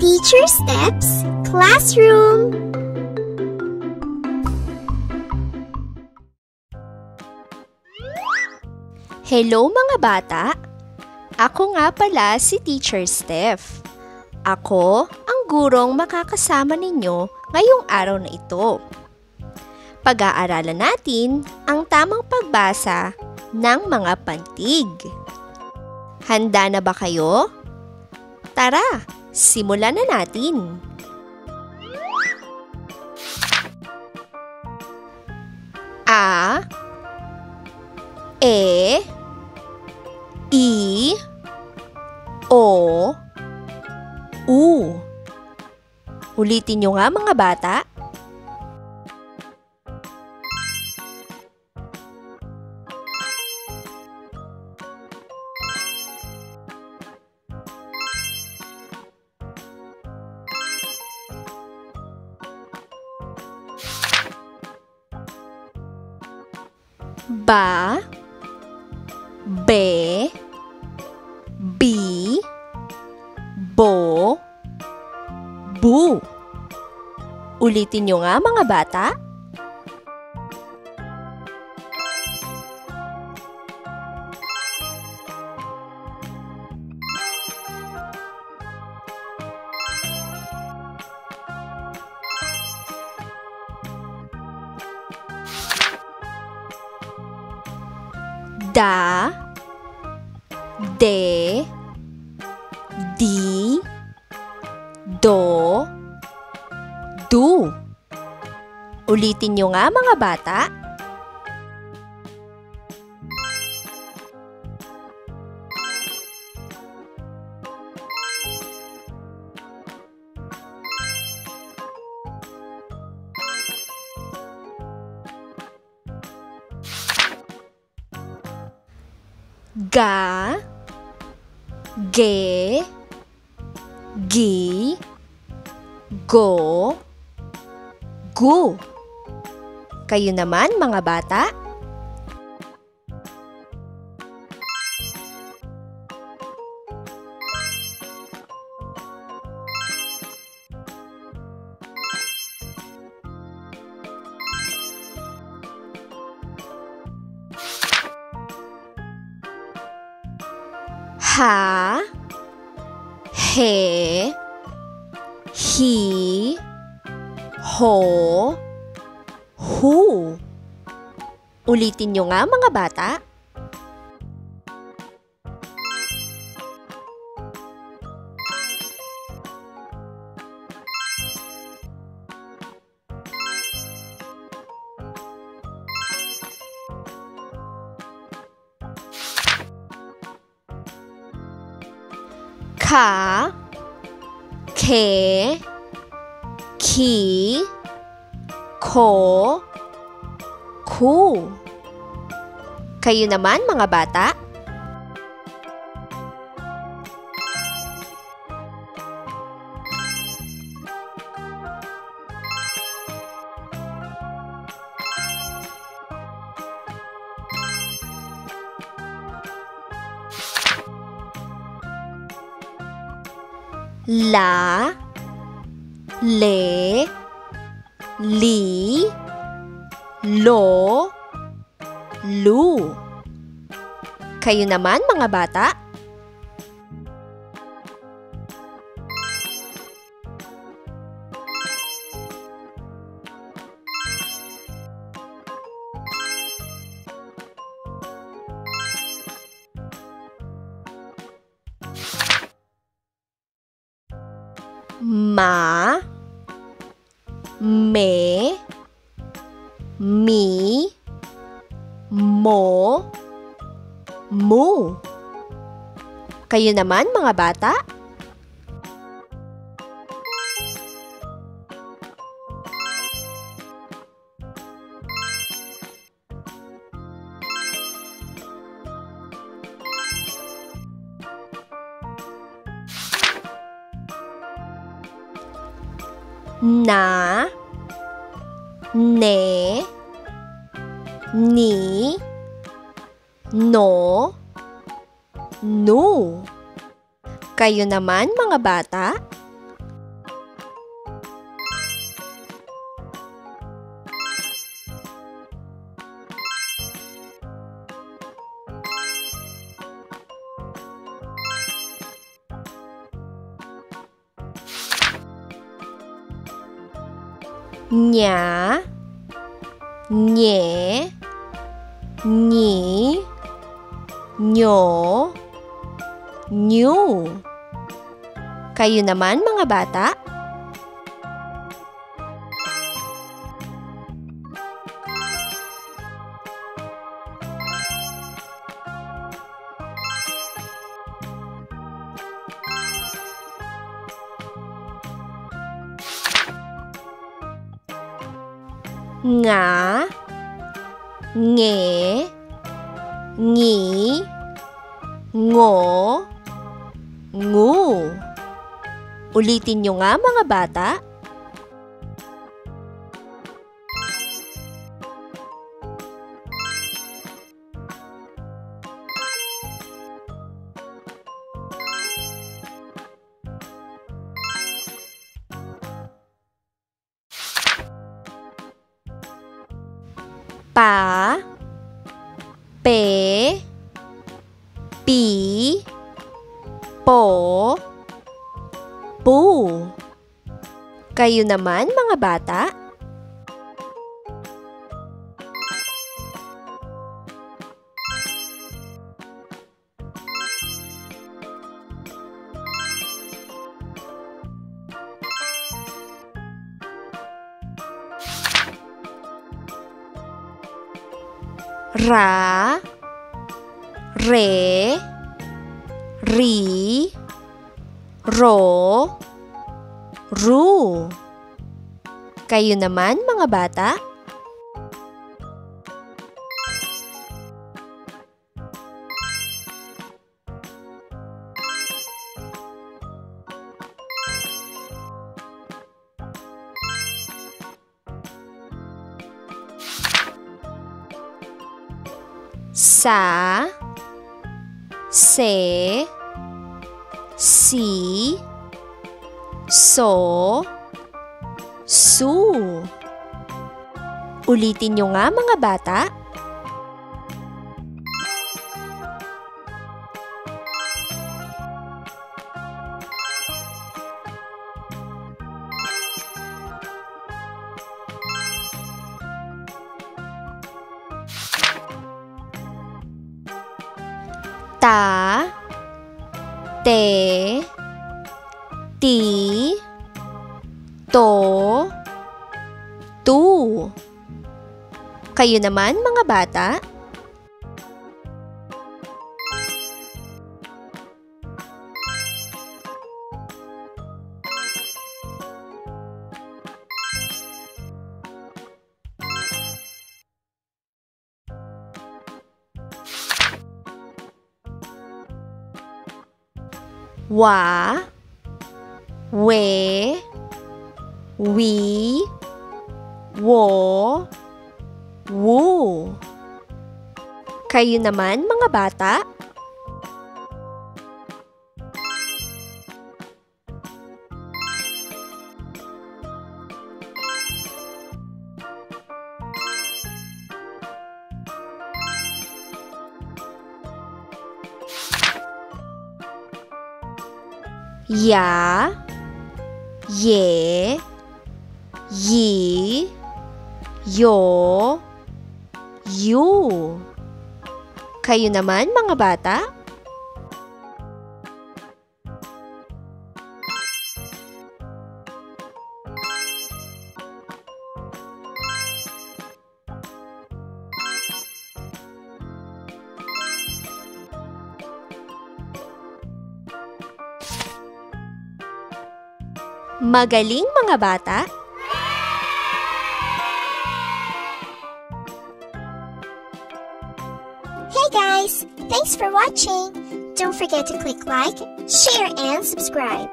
Teacher Steps Classroom. Hello mga bata! Ako nga pala si Teacher Steph. Ako ang gurong makakasama ninyo ngayong araw na ito. Pag-aaralan natin ang tamang pagbasa ng mga pantig. Handa na ba kayo? Tara, simulan na natin! A, E, I, O, U. Ulitin nyo nga mga bata. Ba, be, bi, bo, bu. Ulitin nyo nga mga bata. Da, de, di, do, du. Ulitin nyo nga mga bata. Ga, ge, gi, go, gu. Kayo naman mga bata. Ha, he, hi, ho, hu. Ulitin nyo nga mga bata. Ka, ke, ki, ko, ku. Kayo naman mga bata. La, le, li, lo, lu. Kayo naman mga bata. Ma, me, mi, mo, mu. Kayo naman mga bata. Na, ne, ni, no, nu. Kayo naman mga bata. nya, nye, nyi, nyo, nyu. Kayo naman mga bata? Nga, nge, ngi, ngo, ngu. Ulitin nyo nga mga bata. Pa, pe, pi, po, pu. Kayo naman mga bata? Ra, re, ri, ro, ru. Kayo naman mga bata? Sa, se, si, so, su. Ulitin nyo nga mga bata. Ta, te, ti, to, tu. Kayo naman mga bata? Wa, we, wi, wo, wu. Kayo naman mga bata? Ya, ye, yi, yo, yu. Kayo naman mga bata? Magaling mga bata! Hey guys! Thanks for watching! Don't forget to click like, share, and subscribe.